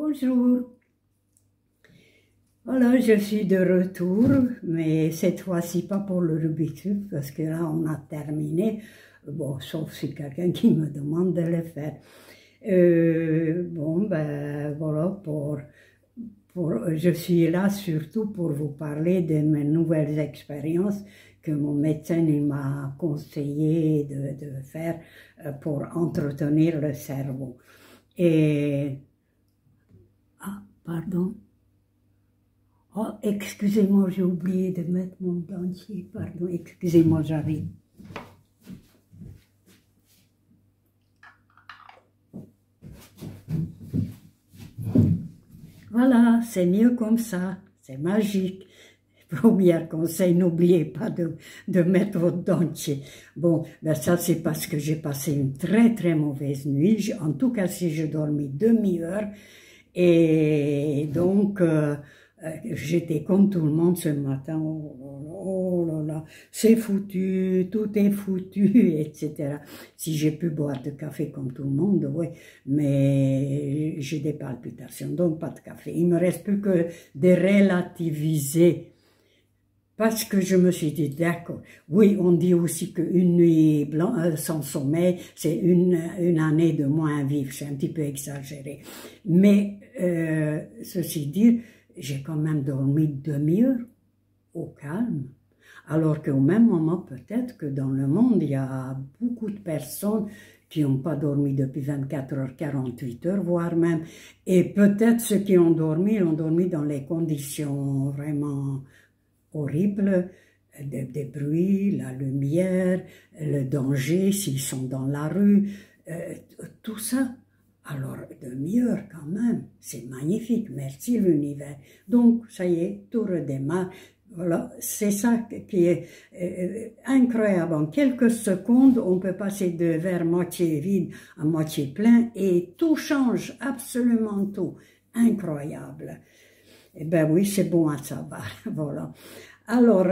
Bonjour. Voilà, je suis de retour, mais cette fois-ci pas pour le Rubik's Cube, parce que là on a terminé, bon, sauf si quelqu'un qui me demande de le faire. Bon, ben voilà, je suis là surtout pour vous parler de mes nouvelles expériences que mon médecin m'a conseillé de faire pour entretenir le cerveau. Et... Ah, pardon. Oh, excusez-moi, j'ai oublié de mettre mon dentier. Pardon, excusez-moi, j'arrive. Voilà, c'est mieux comme ça. C'est magique. Premier conseil, n'oubliez pas de mettre votre dentier. Bon, ben ça c'est parce que j'ai passé une très très mauvaise nuit. En tout cas, si j'ai dormi demi-heure. Et donc... j'étais comme tout le monde ce matin, oh là là, c'est foutu, tout est foutu, etc. Si j'ai pu boire de café comme tout le monde, oui, mais j'ai des palpitations, donc pas de café. Il me reste plus que de relativiser. Parce que je me suis dit, d'accord, oui, on dit aussi qu'une nuit sans sommeil, c'est une année de moins à vivre, c'est un petit peu exagéré. Mais, ceci dit, j'ai quand même dormi demi-heure au calme, alors qu'au même moment, peut-être que dans le monde, il y a beaucoup de personnes qui n'ont pas dormi depuis 24 heures, 48 heures, voire même, et peut-être ceux qui ont dormi dans les conditions vraiment horribles, des bruits, la lumière, le danger, s'ils sont dans la rue, tout ça. Alors, demi-heure quand même, c'est magnifique, merci l'univers. Donc, ça y est, tout redémarre. Voilà, c'est ça qui est incroyable. En quelques secondes, on peut passer de verre moitié vide à moitié plein et tout change, absolument tout. Incroyable. Eh bien oui, c'est bon à savoir, voilà. Alors,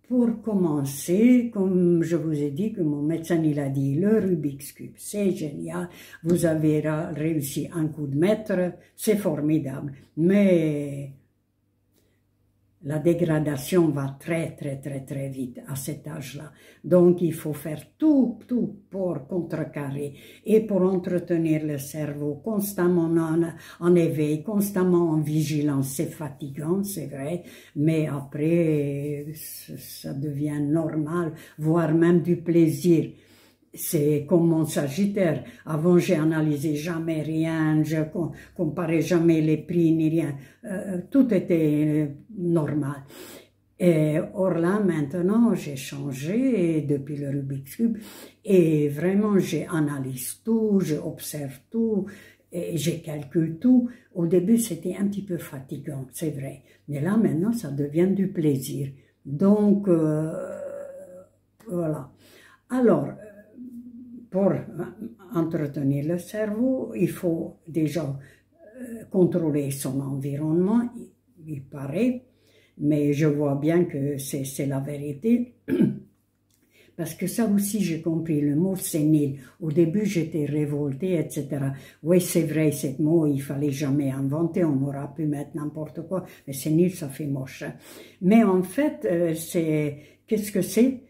pour commencer, comme je vous ai dit que mon médecin il a dit, le Rubik's Cube, c'est génial, vous avez réussi un coup de maître, c'est formidable, mais la dégradation va très très vite à cet âge-là. Donc il faut faire tout pour contrecarrer et pour entretenir le cerveau constamment en éveil, constamment en vigilance. C'est fatigant, c'est vrai, mais après ça devient normal, voire même du plaisir. C'est comme mon Sagittaire. Avant, j'ai analysé jamais rien, je comparais jamais les prix ni rien. Tout était normal. Et or là, maintenant, j'ai changé depuis le Rubik's Cube et vraiment, j'analyse tout, j'observe tout, et je calcule tout. Au début, c'était un petit peu fatigant, c'est vrai. Mais là, maintenant, ça devient du plaisir. Donc, voilà. Alors, pour entretenir le cerveau, il faut déjà contrôler son environnement, il paraît, mais je vois bien que c'est la vérité. Parce que ça aussi, j'ai compris, le mot sénile. Au début, j'étais révoltée, etc. Oui, c'est vrai, ce mot, il fallait jamais inventer, on aura pu mettre n'importe quoi, mais sénile, ça fait moche. Hein. Mais en fait, qu'est-ce que c'est?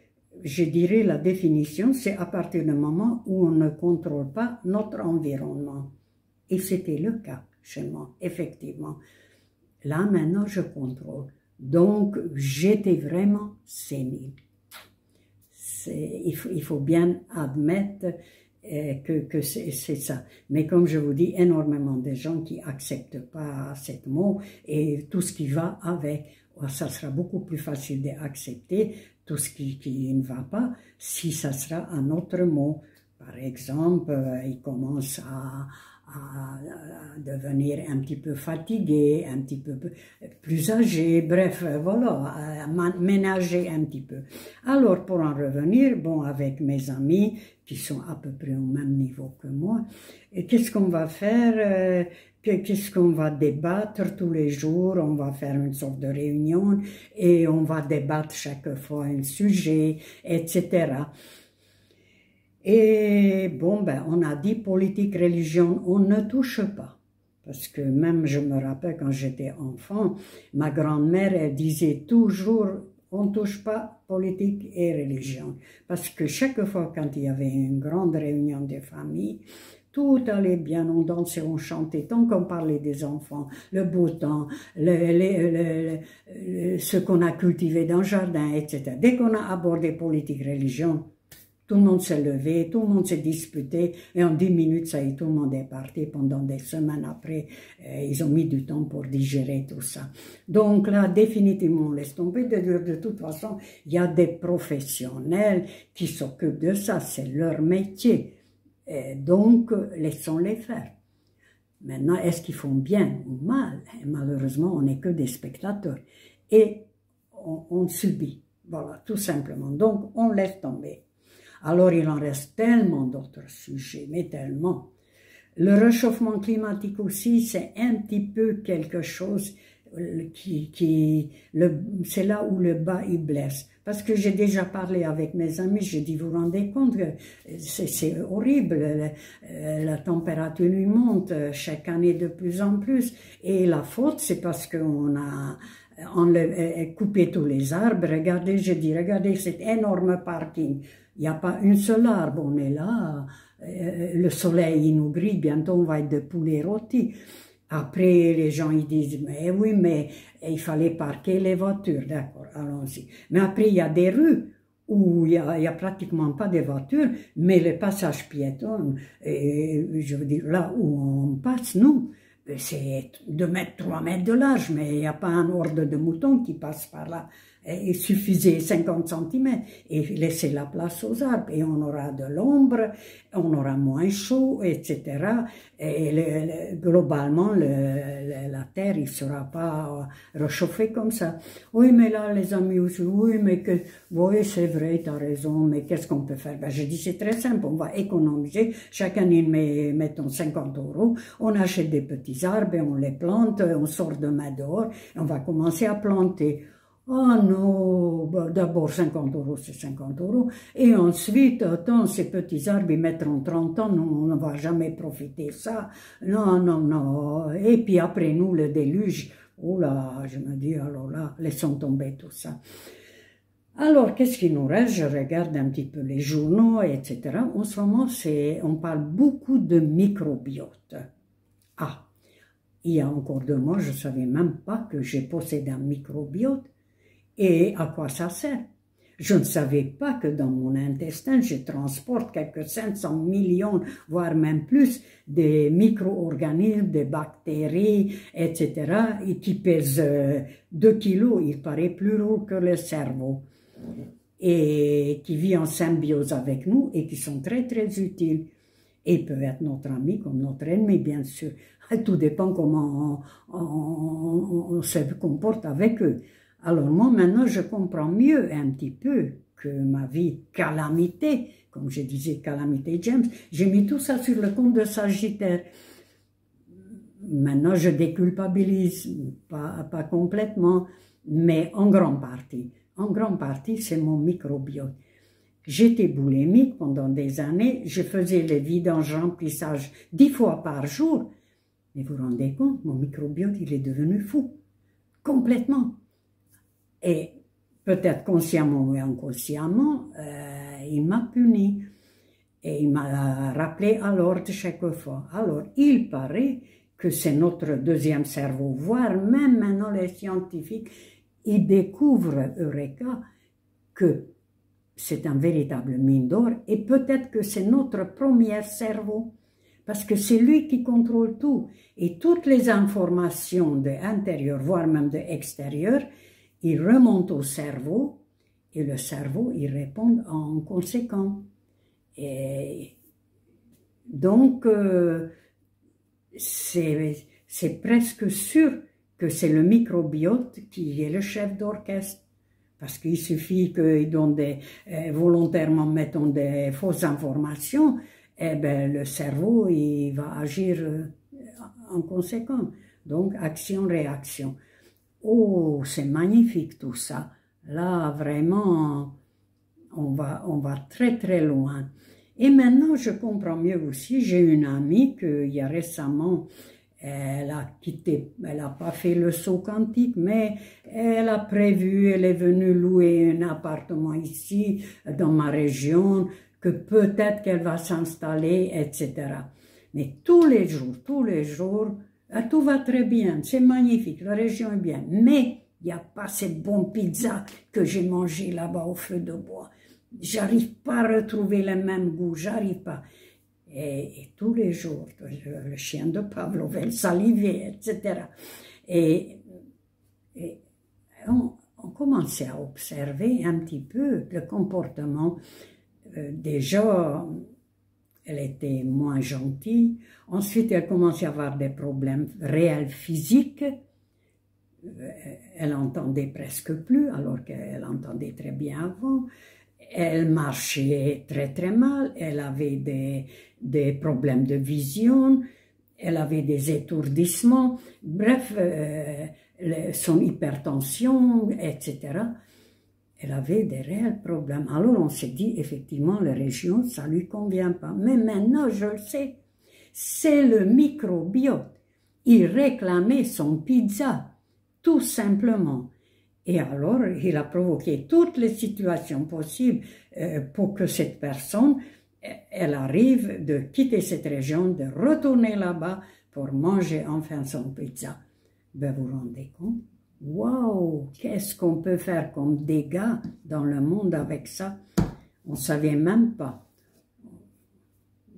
Je dirais la définition, c'est à partir du moment où on ne contrôle pas notre environnement. Et c'était le cas chez moi, effectivement. Là, maintenant, je contrôle. Donc, j'étais vraiment sénile. Il faut bien admettre que c'est ça. Mais comme je vous dis, énormément de gens qui n'acceptent pas ce mot et tout ce qui va avec. Ça sera beaucoup plus facile d'accepter tout ce qui ne va pas si ça sera un autre mot. Par exemple, il commence à devenir un petit peu fatigué, un petit peu plus âgé, bref, voilà, à ménager un petit peu. Alors, pour en revenir, bon, avec mes amis qui sont à peu près au même niveau que moi, qu'est-ce qu'on va faire? Qu'est-ce qu'on va débattre tous les jours? On va faire une sorte de réunion et on va débattre chaque fois un sujet, etc. Et bon, ben, on a dit politique, religion, on ne touche pas. Parce que même, je me rappelle, quand j'étais enfant, ma grand-mère, elle disait toujours, on ne touche pas politique et religion. Parce que chaque fois, quand il y avait une grande réunion de famille, tout allait bien, on dansait, on chantait, tant qu'on parlait des enfants, le beau temps, ce qu'on a cultivé dans le jardin, etc. Dès qu'on a abordé politique, religion, tout le monde s'est levé, tout le monde s'est disputé, et en 10 minutes, ça y est, tout le monde est parti. Pendant des semaines après, ils ont mis du temps pour digérer tout ça. Donc là, définitivement, on laisse tomber. De toute façon, il y a des professionnels qui s'occupent de ça, c'est leur métier. Et donc, laissons-les faire. Maintenant, est-ce qu'ils font bien ou mal? Et malheureusement, on n'est que des spectateurs. Et on subit. Voilà, tout simplement. Donc, on laisse tomber. Alors, il en reste tellement d'autres sujets, mais tellement. Le réchauffement climatique aussi, c'est un petit peu quelque chose c'est là où le bas il blesse. Parce que j'ai déjà parlé avec mes amis, j'ai dit, vous vous rendez compte que c'est horrible, la température lui monte chaque année de plus en plus. Et la faute, c'est parce qu'on a coupé tous les arbres. Regardez, je dis, regardez cet énorme parking. Il n'y a pas une seule arbre, on est là, le soleil il nous grille, bientôt on va être de poulet rôti. Après, les gens ils disent, mais oui, mais il fallait parquer les voitures, d'accord, allons-y. Mais après, il y a des rues où il y a pratiquement pas de voitures, mais le passage piéton, je veux dire, là où on passe, nous, c'est 2 mètres, 3 mètres de large, mais il n'y a pas un horde de moutons qui passe par là. Il suffisait 50 cm et laisser la place aux arbres et on aura de l'ombre, on aura moins chaud, etc. Et globalement, la terre, il ne sera pas réchauffée comme ça. Oui, mais là, les amis aussi, oui, mais oui, c'est vrai, tu as raison, mais qu'est-ce qu'on peut faire? Ben, je dis, c'est très simple, on va économiser. Chaque année, mettons 50 €, on achète des petits arbres et on les plante, on sort demain dehors et on va commencer à planter. Oh non, d'abord 50 €, c'est 50 €. Et ensuite, attends, ces petits arbres, ils mettront 30 ans, nous, on ne va jamais profiter de ça. Non, non, non. Et puis après nous, le déluge. Oh là, je me dis, alors là, laissons tomber tout ça. Alors, qu'est-ce qu'il nous reste? Je regarde un petit peu les journaux, etc. En ce moment, on parle beaucoup de microbiote. Ah, il y a encore 2 mois, je ne savais même pas que j'ai possédé un microbiote. Et à quoi ça sert? Je ne savais pas que dans mon intestin, je transporte quelques 500 millions, voire même plus, des micro-organismes, des bactéries, etc., et qui pèsent 2 kilos. Il paraît plus lourd que le cerveau. Et qui vit en symbiose avec nous et qui sont très, très utiles. Et ils peuvent être notre ami comme notre ennemi, bien sûr. Tout dépend comment on se comporte avec eux. Alors moi, maintenant, je comprends mieux un petit peu que ma vie calamité, comme je disais, calamité James, j'ai mis tout ça sur le compte de Sagittaire. Maintenant, je déculpabilise, pas complètement, mais en grande partie. En grande partie, c'est mon microbiote. J'étais boulimique pendant des années, je faisais les vidanges, remplissages 10 fois par jour. Mais vous vous rendez compte, mon microbiote, il est devenu fou, complètement. Et peut-être consciemment ou inconsciemment, il m'a puni. Et il m'a rappelé à l'ordre chaque fois. Alors, il paraît que c'est notre deuxième cerveau, voire même maintenant les scientifiques, ils découvrent, Eureka, que c'est un véritable mine d'or et peut-être que c'est notre premier cerveau. Parce que c'est lui qui contrôle tout. Et toutes les informations de l'intérieur, voire même de l'extérieur, il remonte au cerveau et le cerveau, il répond en conséquence. Et donc, c'est presque sûr que c'est le microbiote qui est le chef d'orchestre. Parce qu'il suffit qu'ils donnent volontairement, mettons, des fausses informations, et ben le cerveau, il va agir en conséquence. Donc, action-réaction. Oh, c'est magnifique tout ça. Là, vraiment, on va très très loin. Et maintenant, je comprends mieux aussi, j'ai une amie qui a récemment Elle a quitté, elle n'a pas fait le saut quantique, mais elle a prévu, elle est venue louer un appartement ici, dans ma région, que peut-être qu'elle va s'installer, etc. Mais tous les jours, tout va très bien, c'est magnifique, la région est bien, mais il n'y a pas cette bonne pizza que j'ai mangée là-bas au feu de bois. J'arrive pas à retrouver le même goût, j'arrive pas. Et tous les jours, le chien de Pavlov, elle salivait, etc. Et on commençait à observer un petit peu le comportement. Déjà, elle était moins gentille. Ensuite, elle commençait à avoir des problèmes réels physiques. Elle entendait presque plus, alors qu'elle entendait très bien avant. Elle marchait très très mal, elle avait des problèmes de vision, elle avait des étourdissements, bref, son hypertension, etc. Elle avait des réels problèmes. Alors on s'est dit, effectivement, la région, ça ne lui convient pas. Mais maintenant, je le sais, c'est le microbiote. Il réclamait son pizza, tout simplement. Et alors, il a provoqué toutes les situations possibles pour que cette personne, elle arrive de quitter cette région, de retourner là-bas pour manger enfin son pizza. Ben, vous vous rendez compte? Waouh! Qu'est-ce qu'on peut faire comme dégâts dans le monde avec ça? On ne savait même pas.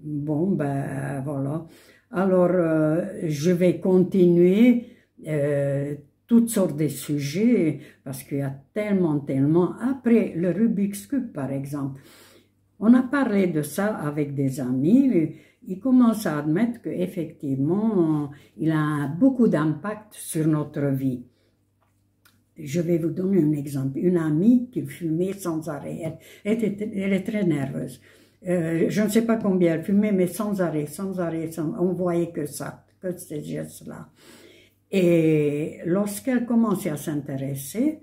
Bon, ben voilà. Alors, je vais continuer toutes sortes de sujets, parce qu'il y a tellement. Après, le Rubik's Cube, par exemple, on a parlé de ça avec des amis, ils commencent à admettre qu'effectivement, il a beaucoup d'impact sur notre vie. Je vais vous donner un exemple. Une amie qui fumait sans arrêt, elle est très nerveuse. Je ne sais pas combien elle fumait, mais sans arrêt, on voyait que ça, que ces gestes-là. Et lorsqu'elle commençait à s'intéresser,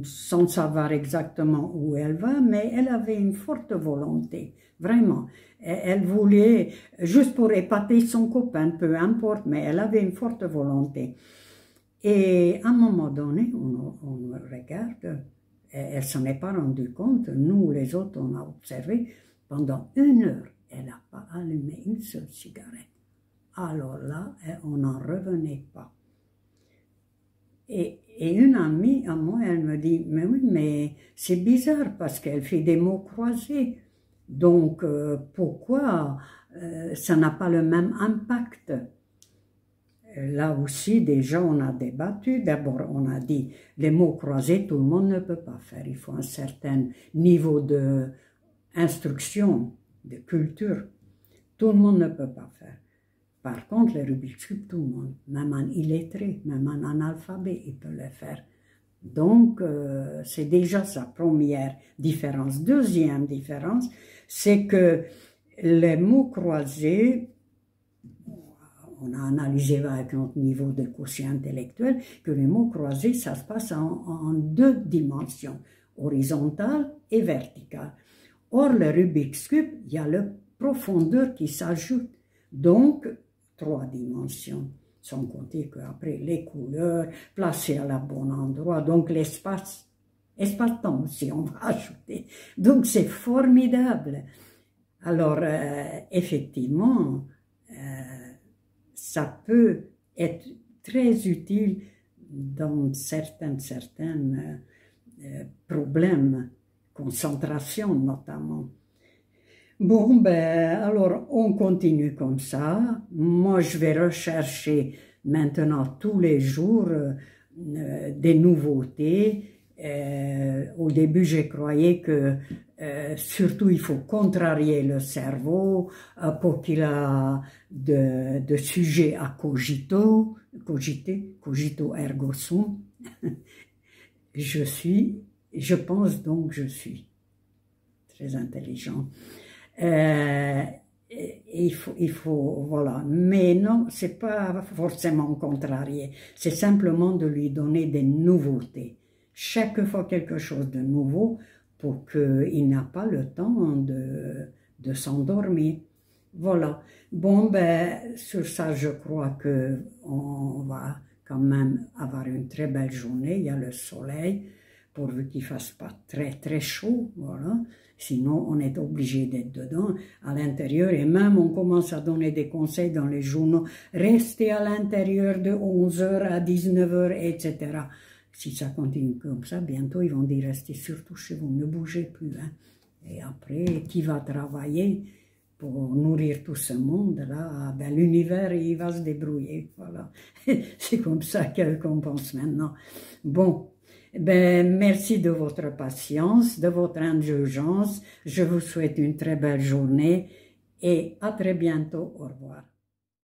sans savoir exactement où elle va, mais elle avait une forte volonté, vraiment. Elle voulait, juste pour épater son copain, peu importe, mais elle avait une forte volonté. Et à un moment donné, on regarde, elle s'en est pas rendue compte, nous les autres, on a observé, pendant 1 heure, elle n'a pas allumé une seule cigarette. Alors là, on n'en revenait pas. Et une amie à moi, elle me dit, mais oui, mais c'est bizarre parce qu'elle fait des mots croisés. Donc, pourquoi ça n'a pas le même impact? Là aussi, déjà, on a débattu. D'abord, on a dit, les mots croisés, tout le monde ne peut pas faire. Il faut un certain niveau d'instruction, de culture. Tout le monde ne peut pas faire. Par contre, le Rubik's Cube, tout le monde, même un illettré, même un analphabète, il peut le faire. Donc, c'est déjà sa première différence. Deuxième différence, c'est que les mots croisés, on a analysé avec notre niveau de quotient intellectuel, que les mots croisés, ça se passe en 2 dimensions, horizontale et verticale. Or, le Rubik's Cube, il y a la profondeur qui s'ajoute. Donc, 3 dimensions, sans compter qu'après les couleurs, placées à la bon endroit, donc espace-temps aussi, on va ajouter. Donc c'est formidable. Alors, effectivement, ça peut être très utile dans certains problèmes, concentration notamment. Bon, ben, alors, on continue comme ça. Moi, je vais rechercher maintenant tous les jours des nouveautés. Au début, je croyais que surtout, il faut contrarier le cerveau pour qu'il a de sujets à cogito, cogito ergo sum. Je pense donc je suis très intelligent. Il faut, voilà. Mais non, c'est pas forcément contrarier. C'est simplement de lui donner des nouveautés. Chaque fois quelque chose de nouveau pour qu'il n'a pas le temps de s'endormir. Voilà. Bon, ben, sur ça, je crois que on va quand même avoir une très belle journée. Il y a le soleil, pourvu qu'il fasse pas très, très chaud, voilà. Sinon, on est obligé d'être dedans, à l'intérieur. Et même, on commence à donner des conseils dans les journaux. Restez à l'intérieur de 11 h à 19 h, etc. Si ça continue comme ça, bientôt, ils vont dire, restez surtout chez vous, ne bougez plus, hein. Et après, qui va travailler pour nourrir tout ce monde-là? Ben, l'univers, il va se débrouiller, voilà. C'est comme ça qu'on pense maintenant. Bon. Ben, merci de votre patience, de votre indulgence. Je vous souhaite une très belle journée et à très bientôt. Au revoir.